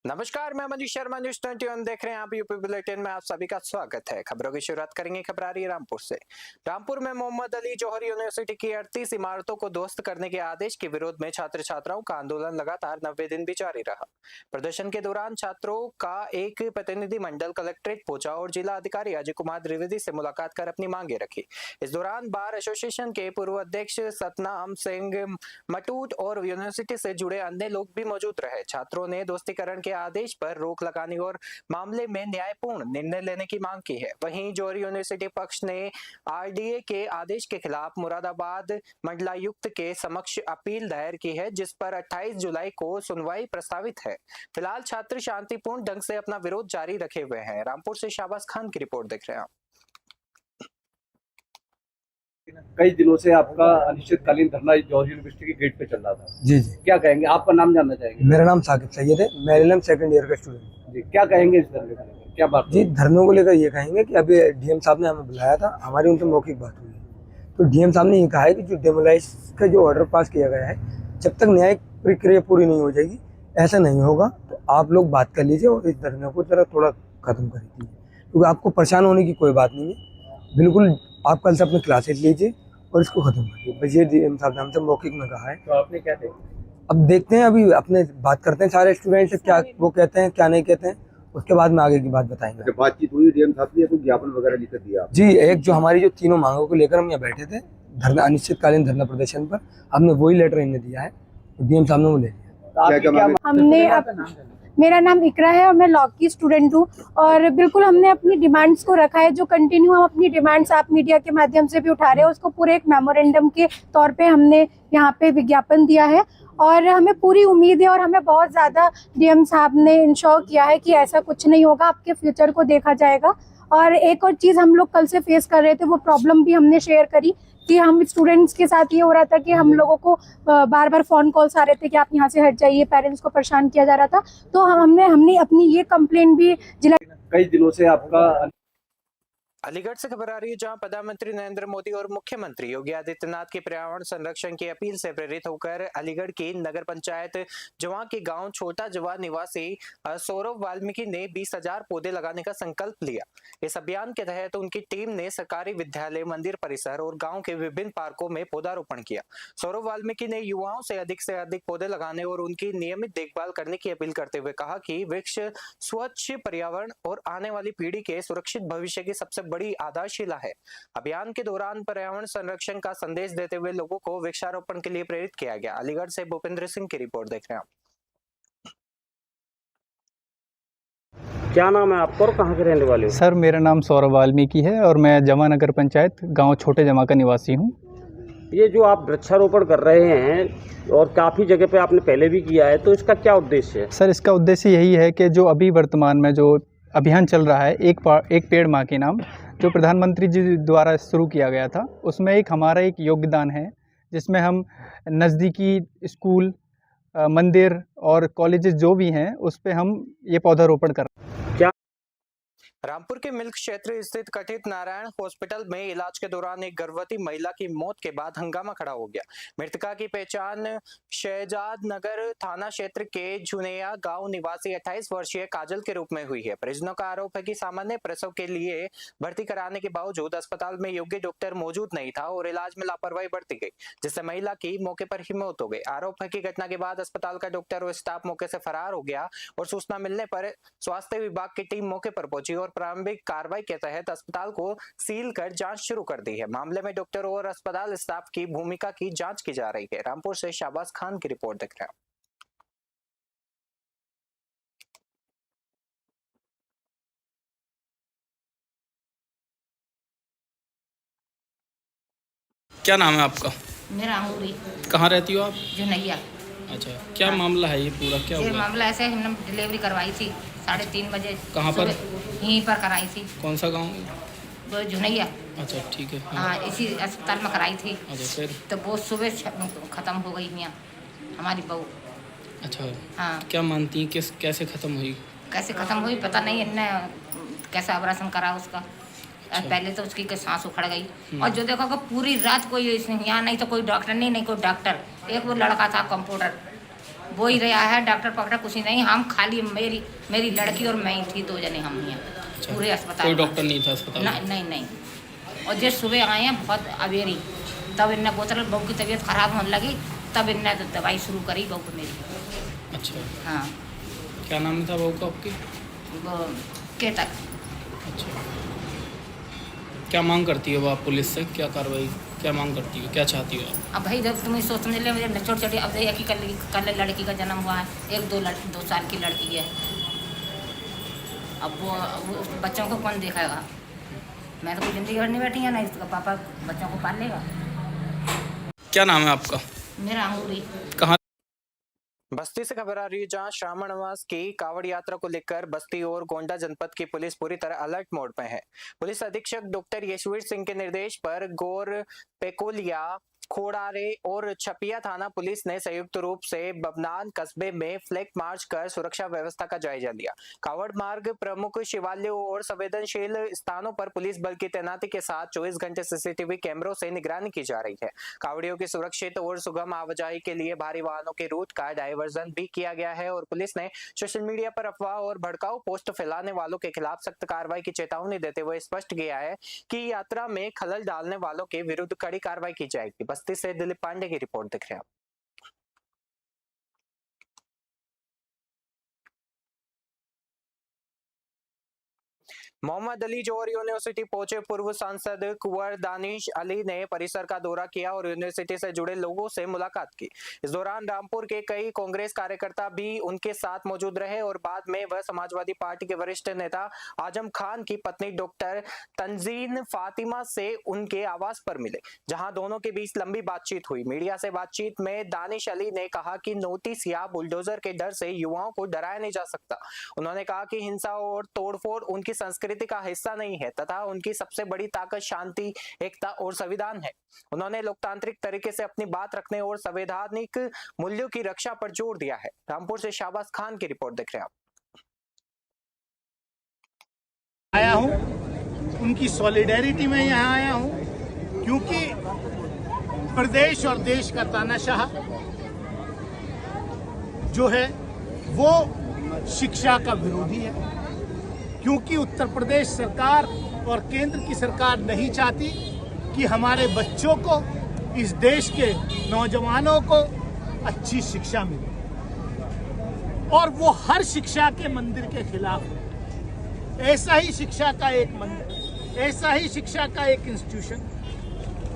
नमस्कार, मैं मनीष शर्मा, न्यूज 21 देख रहे हैं आप। यूपी बुलेटिन में आप सभी का स्वागत है। खबरों की शुरुआत करेंगे खबरारी रामपुर से। रामपुर में मोहम्मद अली जौहर यूनिवर्सिटी की 38 इमारतों को ध्वस्त करने के आदेश के विरोध में छात्र छात्राओं का आंदोलन लगातार 90 दिन भी जारी रहा। प्रदर्शन के दौरान छात्रों का एक प्रतिनिधिमंडल कलेक्ट्रेट पहुंचा और जिला अधिकारी अजय कुमार द्विवेदी से मुलाकात कर अपनी मांगे रखी। इस दौरान बार एसोसिएशन के पूर्व अध्यक्ष सतनाम सिंह मटूट और यूनिवर्सिटी से जुड़े अन्य लोग भी मौजूद रहे। छात्रों ने दोस्तीकरण के आदेश पर रोक लगाने और मामले में न्यायपूर्ण निर्णय लेने की मांग की है। वहीं जौहर यूनिवर्सिटी पक्ष ने आरडीए के आदेश के खिलाफ मुरादाबाद मंडलायुक्त के समक्ष अपील दायर की है, जिस पर 28 जुलाई को सुनवाई प्रस्तावित है। फिलहाल छात्र शांतिपूर्ण ढंग से अपना विरोध जारी रखे हुए हैं। रामपुर से शाहबाज खान की रिपोर्ट देख रहे हैं आप। कई दिनों से आपका अनिश्चितकालीन धरना जौहर यूनिवर्सिटी के गेट पे चल रहा था। जी। क्या कहेंगे, आपका नाम जानना चाहेंगे? मेरा नाम साकिब सैयद है, मैं एलएलएम सेकंड ईयर का स्टूडेंट। जी, क्या कहेंगे इस धरने को लेकर? क्या बात जी, धरनों को लेकर ये कहेंगे कि अभी डीएम साहब ने हमें बुलाया था, हमारी उनसे मौखिक बात हुई है। तो डीएम साहब ने ये कहा है कि जो डेमोलाइज का जो ऑर्डर पास किया गया है, जब तक न्यायिक प्रक्रिया पूरी नहीं हो जाएगी ऐसा नहीं होगा। तो आप लोग बात कर लीजिए और इस धरने को जरा थोड़ा खत्म कर दीजिए, क्योंकि आपको परेशान होने की कोई बात नहीं है। बिल्कुल आप कल से अपने क्लासेज लीजिए और इसको खत्म करिए। बस ये डीएम साहब ने हमसे मौखिक में कहा है। तो आपने क्या देखा? अब देखते हैं, अभी अपने बात करते हैं सारे स्टूडेंट से, क्या वो कहते हैं क्या नहीं कहते हैं, उसके बाद में आगे की बात बताएंगे। जब बातचीत हुई डीएम साहब ने तो ज्ञापन वगैरह लिख दिया? जी, एक जो हमारी जो तीनों मांगों को लेकर हम यहाँ बैठे थे धरना, अनिश्चितकालीन धरना प्रदर्शन पर, हमने वही लेटर इन्हें दिया है, डीएम साहब ने वो ले लिया। मेरा नाम इकरा है और मैं लॉ की स्टूडेंट हूँ और बिल्कुल हमने अपनी डिमांड्स को रखा है। जो कंटिन्यू हम अपनी डिमांड्स आप मीडिया के माध्यम से भी उठा रहे हैं, उसको पूरे एक मेमोरेंडम के तौर पे हमने यहाँ पे विज्ञापन दिया है और हमें पूरी उम्मीद है और हमें बहुत ज़्यादा डीएम साहब ने इंश्योर किया है कि ऐसा कुछ नहीं होगा, आपके फ्यूचर को देखा जाएगा। और एक और चीज़ हम लोग कल से फेस कर रहे थे, वो प्रॉब्लम भी हमने शेयर करी कि हम स्टूडेंट्स के साथ ये हो रहा था कि हम लोगों को बार बार फ़ोन कॉल्स आ रहे थे कि आप यहाँ से हट जाइए, पेरेंट्स को परेशान किया जा रहा था। तो हमने अपनी ये कंप्लेंट भी जिला कई दिनों से आपका अलीगढ़ से खबर आ रही है, जहां प्रधानमंत्री नरेंद्र मोदी और मुख्यमंत्री योगी आदित्यनाथ की पर्यावरण संरक्षण की अपील से प्रेरित होकर अलीगढ़ की नगर पंचायत जवां के गांव छोटा जवा निवासी सौरभ वाल्मीकि ने 20,000 पौधे लगाने का संकल्प लिया। इस अभियान के तहत उनकी टीम ने सरकारी विद्यालय, मंदिर परिसर और गाँव के विभिन्न पार्कों में पौधारोपण किया। सौरभ वाल्मीकि ने युवाओं से अधिक पौधे लगाने और उनकी नियमित देखभाल करने की अपील करते हुए कहा कि वृक्ष स्वच्छ पर्यावरण और आने वाली पीढ़ी के सुरक्षित भविष्य की सबसे बड़ी आधारशिला है। अभियान के दौरान पर्यावरण संरक्षण का संदेश देते हुए लोगों को वृक्षारोपण के लिए प्रेरित किया गया। अलीगढ़ से भूपेंद्र सिंह की रिपोर्ट देख रहे हैं आप। क्या नाम है आपका और कहाँ के रहने वाले हो? सर, मेरा नाम सौरभ वाल्मीकि है और मैं जमा नगर पंचायत गांव छोटे जमा का निवासी हूं। ये जो आप वृक्षारोपण कर रहे हैं और काफ़ी जगह पे आपने पहले भी किया है, तो इसका क्या उद्देश्य है? सर, इसका उद्देश्य यही है कि जो अभी वर्तमान में जो अभियान चल रहा है, एक पेड़ माँ के नाम, जो प्रधानमंत्री जी द्वारा शुरू किया गया था, उसमें एक हमारा एक योगदान है, जिसमें हम नज़दीकी स्कूल, मंदिर और कॉलेजेस जो भी हैं उस पे हम ये पौधारोपण कर रहे हैं। रामपुर के मिल्क क्षेत्र स्थित कथित नारायण हॉस्पिटल में इलाज के दौरान एक गर्भवती महिला की मौत के बाद हंगामा खड़ा हो गया। मृतका की पहचान शहजाद नगर थाना क्षेत्र के झुनेया गांव निवासी 28 वर्षीय काजल के रूप में हुई है। परिजनों का आरोप है कि सामान्य प्रसव के लिए भर्ती कराने के बावजूद अस्पताल में योग्य डॉक्टर मौजूद नहीं था और इलाज में लापरवाही बरती गई, जिससे महिला की मौके पर ही मौत हो गई। आरोप है कि घटना के बाद अस्पताल का डॉक्टर और स्टाफ मौके से फरार हो गया और सूचना मिलने पर स्वास्थ्य विभाग की टीम मौके पर पहुंची और प्रारंभिक कार्रवाई के तहत अस्पताल को सील कर जांच शुरू कर दी है। मामले में डॉक्टर और अस्पताल स्टाफ की भूमिका की जांच की जा रही है। रामपुर से शाहबाज खान की रिपोर्ट देख रहे हैं। क्या नाम है आपका? मेरा अंगूरी। कहाँ रहती हो आप? जुनैया। अच्छा, क्या मामला है ये पूरा, क्या ये हुआ? मामला ऐसे हमने डिलीवरी करवाई थी 3:30 बजे। कहाँ पर? यहीं पर कराई थी। कौन सा गांव? वो जुनैया। अच्छा, ठीक है। हाँ, इसी अस्पताल में कराई थी। अच्छा, फिर? तो वो सुबह ख़त्म हो गई यहाँ हमारी बहू। अच्छा। हाँ। क्या मानती हैं, कैसे ख़त्म हुई? कैसे ख़त्म हुई पता नहीं, इनने कैसा ऑपरेशन करा उसका। अच्छा। पहले तो उसकी सांस उखड़ गई और जो देखो कि पूरी रात कोई यहाँ नहीं तो कोई डॉक्टर नहीं कोई डॉक्टर। एक वो लड़का था कंप्यूटर, वो ही रहा है, डॉक्टर पकड़ा कुछ नहीं, हम खाली मेरी मेरी लड़की और मैं ही थी, 2 जने हम यहाँ पूरे अस्पताल कोई में। डॉक्टर नहीं था अस्पताल में? नहीं नहीं नहीं। और जिस सुबह आए हैं बहुत अवेरी, तब इनने बोतल, बहू की तबीयत खराब होने लगी, तब इनने दवाई शुरू करी बहू को मेरी। अच्छा, हाँ, क्या नाम था बहू का आपकी? वो केतक। अच्छा, क्या मांग करती हो आप पुलिस से? क्या कार्रवाई, क्या मांग करती हो, क्या चाहती हो आप? अब भाई जब तुम्हें सोच समझ ले, मुझे छोटी छोटी, अब देखिए कि कल लड़की का जन्म हुआ है, 1-2 साल की लड़की है। अब वो उस बच्चों को कौन देखेगा? मैं तो कोई ज़िंदगी भर नहीं बैठी है ना, इसका पापा बच्चों को पाल लेगा। क्या नाम है आपका? मेरा अंगूरी। कहाँ? बस्ती से खबर आ रही है, जहां श्रावण मास की कावड़ यात्रा को लेकर बस्ती और गोंडा जनपद की पुलिस पूरी तरह अलर्ट मोड में है। पुलिस अधीक्षक डॉक्टर यशवीर सिंह के निर्देश पर गौर पेकोलिया, खोड़ारे और छपिया थाना पुलिस ने संयुक्त रूप से बबनान कस्बे में फ्लैग मार्च कर सुरक्षा व्यवस्था का जायजा लिया। कावड़ मार्ग, प्रमुख शिवालयों और संवेदनशील स्थानों पर पुलिस बल की तैनाती के साथ 24 घंटे सीसीटीवी कैमरों से निगरानी की जा रही है। कावड़ियों की सुरक्षित और सुगम आवाजाही के लिए भारी वाहनों के रूट का डायवर्जन भी किया गया है और पुलिस ने सोशल मीडिया पर अफवाह और भड़काऊ पोस्ट फैलाने वालों के खिलाफ सख्त कार्रवाई की चेतावनी देते हुए स्पष्ट किया है कि यात्रा में खलल डालने वालों के विरुद्ध कड़ी कार्रवाई की जाएगी। बस्ती से दिलीप पांडे की रिपोर्ट दिख रहे हैं। मोहम्मद अली जौहर यूनिवर्सिटी पहुंचे पूर्व सांसद कुंवर दानिश अली ने परिसर का दौरा किया और यूनिवर्सिटी से जुड़े लोगों से मुलाकात की। इस दौरान रामपुर के कई कांग्रेस कार्यकर्ता भी उनके साथ मौजूद रहे और बाद में वह समाजवादी पार्टी के वरिष्ठ नेता आजम खान की पत्नी डॉक्टर तंजीन फातिमा से उनके आवास पर मिले, जहां दोनों के बीच लंबी बातचीत हुई। मीडिया से बातचीत में दानिश अली ने कहा कि नोटिस या बुलडोजर के डर से युवाओं को डराया नहीं जा सकता। उन्होंने कहा कि हिंसा और तोड़फोड़ उनकी संस्कृति का हिस्सा नहीं है तथा उनकी सबसे बड़ी ताकत शांति, एकता और संविधान है। उन्होंने लोकतांत्रिक तरीके से अपनी बात रखने और संवैधानिक मूल्यों की रक्षा पर जोर दिया है। रामपुर से शाहबाज खान की रिपोर्ट देख रहे हैं आप। आया हूं, उनकी सॉलिडेरिटी में यहाँ आया हूं, क्योंकि प्रदेश और देश का तानाशाह जो है वो शिक्षा का विरोधी है, क्योंकि उत्तर प्रदेश सरकार और केंद्र की सरकार नहीं चाहती कि हमारे बच्चों को, इस देश के नौजवानों को अच्छी शिक्षा मिले, और वो हर शिक्षा के मंदिर के खिलाफ है। ऐसा ही शिक्षा का एक मंदिर, ऐसा ही शिक्षा का एक इंस्टीट्यूशन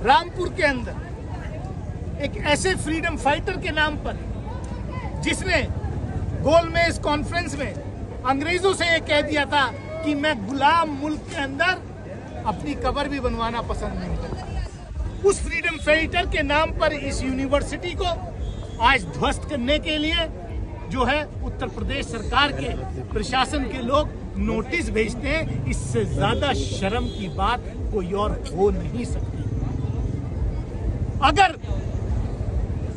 रामपुर के अंदर एक ऐसे फ्रीडम फाइटर के नाम पर, जिसने गोलमेज कॉन्फ्रेंस में अंग्रेजों से ये कह दिया था कि मैं गुलाम मुल्क के अंदर अपनी कब्र भी बनवाना पसंद नहीं करता, उस फ्रीडम फाइटर के नाम पर इस यूनिवर्सिटी को आज ध्वस्त करने के लिए जो है उत्तर प्रदेश सरकार के प्रशासन के लोग नोटिस भेजते हैं। इससे ज्यादा शर्म की बात कोई और हो नहीं सकती। अगर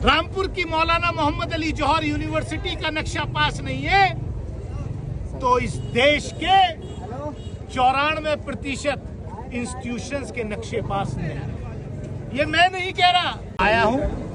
रामपुर की मौलाना मोहम्मद अली जौहर यूनिवर्सिटी का नक्शा पास नहीं है तो इस देश के 94% इंस्टीट्यूशंस के नक्शे पास नहीं। ये मैं नहीं कह रहा, आया हूं।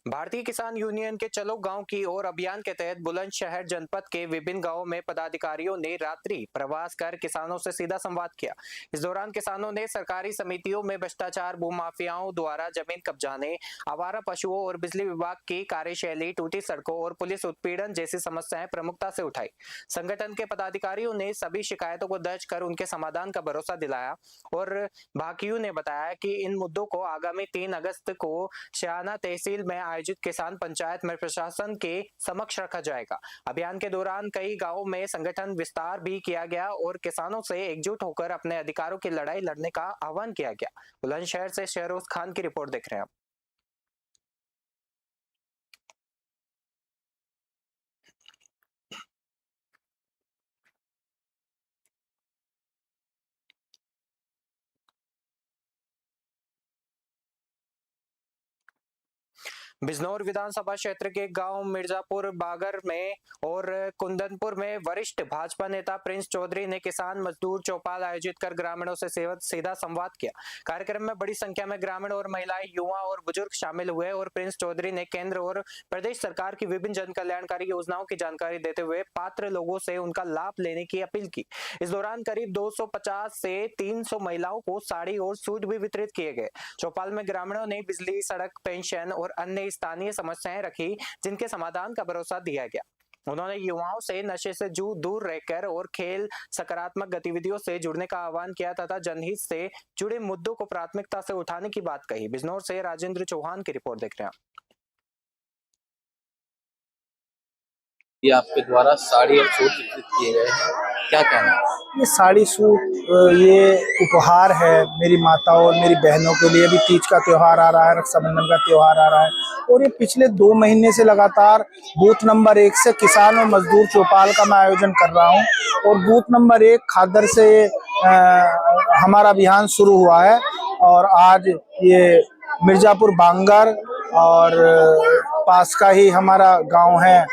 भारतीय किसान यूनियन के चलो गांव की ओर अभियान के तहत बुलंदशहर जनपद के विभिन्न गांवों में पदाधिकारियों ने रात्रि प्रवास कर किसानों से सीधा संवाद किया। इस दौरान किसानों ने सरकारी समितियों में भ्रष्टाचार, भूमाफियाओं द्वारा जमीन कब्जाने, आवारा पशुओं और बिजली विभाग की कार्यशैली, टूटी सड़कों और पुलिस उत्पीड़न जैसी समस्याएं प्रमुखता से उठाई। संगठन के पदाधिकारियों ने सभी शिकायतों को दर्ज कर उनके समाधान का भरोसा दिलाया और भाकियू ने बताया कि इन मुद्दों को आगामी 3 अगस्त को शहाना तहसील में आयोजित किसान पंचायत में प्रशासन के समक्ष रखा जाएगा। अभियान के दौरान कई गांवों में संगठन विस्तार भी किया गया और किसानों से एकजुट होकर अपने अधिकारों की लड़ाई लड़ने का आह्वान किया गया। बुलंदशहर से शहरोज खान की रिपोर्ट देख रहे हैं आप। बिजनौर विधानसभा क्षेत्र के गांव मिर्जापुर बागर में और कुंदनपुर में वरिष्ठ भाजपा नेता प्रिंस चौधरी ने किसान मजदूर चौपाल आयोजित कर ग्रामीणों से सीधा संवाद किया। कार्यक्रम में बड़ी संख्या में ग्रामीण और महिलाएं, युवा और बुजुर्ग शामिल हुए और प्रिंस चौधरी ने केंद्र और प्रदेश सरकार की विभिन्न जन कल्याणकारी योजनाओं की जानकारी देते हुए पात्र लोगों से उनका लाभ लेने की अपील की। इस दौरान करीब 250 से 300 महिलाओं को साड़ी और सूट भी वितरित किए गए। चौपाल में ग्रामीणों ने बिजली, सड़क, पेंशन और अन्य स्थानीय समस्याएं रखी, जिनके समाधान का भरोसा दिया गया। उन्होंने युवाओं से नशे से दूर रहकर और खेल, सकारात्मक गतिविधियों से जुड़ने का आह्वान किया तथा जनहित से जुड़े मुद्दों को प्राथमिकता से उठाने की बात कही। बिजनौर से राजेंद्र चौहान की रिपोर्ट देख रहे हैं। ये आपके द्वारा साड़ी और सूट वितरित किए गए हैं, क्या कहना है? ये साड़ी सूट ये उपहार है मेरी माताओं और मेरी बहनों के लिए। भी तीज का त्योहार आ रहा है, रक्षाबंधन का त्योहार आ रहा है और ये पिछले 2 महीने से लगातार बूथ नंबर 1 से किसान और मजदूर चौपाल का मैं आयोजन कर रहा हूँ और बूथ नंबर 1 खादर से हमारा अभियान शुरू हुआ है और आज ये मिर्जापुर बांगर और पास का ही हमारा गांव है,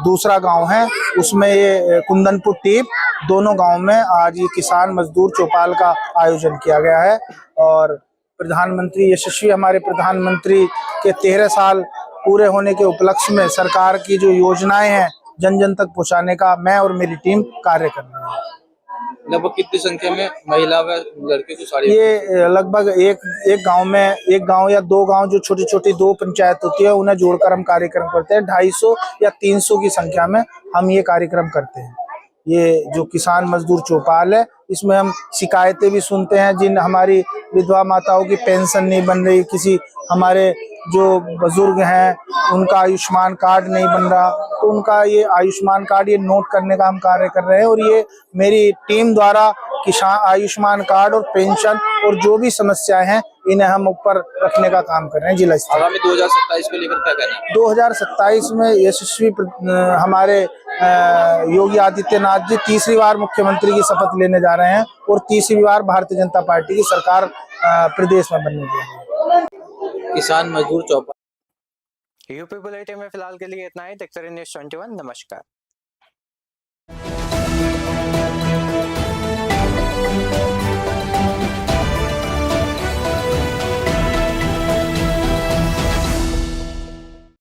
दूसरा गांव है, उसमें ये कुंदनपुर टीप, दोनों गांव में आज ये किसान मजदूर चौपाल का आयोजन किया गया है। और प्रधानमंत्री यशस्वी हमारे प्रधानमंत्री के 13 साल पूरे होने के उपलक्ष्य में सरकार की जो योजनाएं हैं जन जन तक पहुंचाने का मैं और मेरी टीम कार्य कर रही है। लगभग कितनी संख्या में महिला व लड़के को साड़ी? ये लगभग एक गांव में, एक गांव या 2 गांव जो छोटी छोटी 2 पंचायत होती है उन्हें जोड़कर हम कार्यक्रम करते हैं। 250 या 300 की संख्या में हम ये कार्यक्रम करते हैं। ये जो किसान मजदूर चौपाल है इसमें हम शिकायतें भी सुनते हैं, जिन हमारी विधवा माताओं की पेंशन नहीं बन रही, किसी हमारे जो बुजुर्ग हैं उनका आयुष्मान कार्ड नहीं बन रहा, तो उनका ये आयुष्मान कार्ड ये नोट करने का हम कार्य कर रहे हैं। और ये मेरी टीम द्वारा किसान आयुष्मान कार्ड और पेंशन और जो भी समस्याएं हैं इन्हें हम ऊपर रखने का काम कर रहे हैं जिला स्तर। आगामी 2027 को लेकर क्या कहना है? 2027 में यशस्वी हमारे योगी आदित्यनाथ जी तीसरी बार मुख्यमंत्री की शपथ लेने जा रहे हैं और तीसरी बार भारतीय जनता पार्टी की सरकार प्रदेश में बनने जा रही है। किसान मजदूर चौपाल। यूपी बुलेटिन में फिलहाल के लिए इतना ही। देखते रहिए न्यूज़ 21। नमस्कार।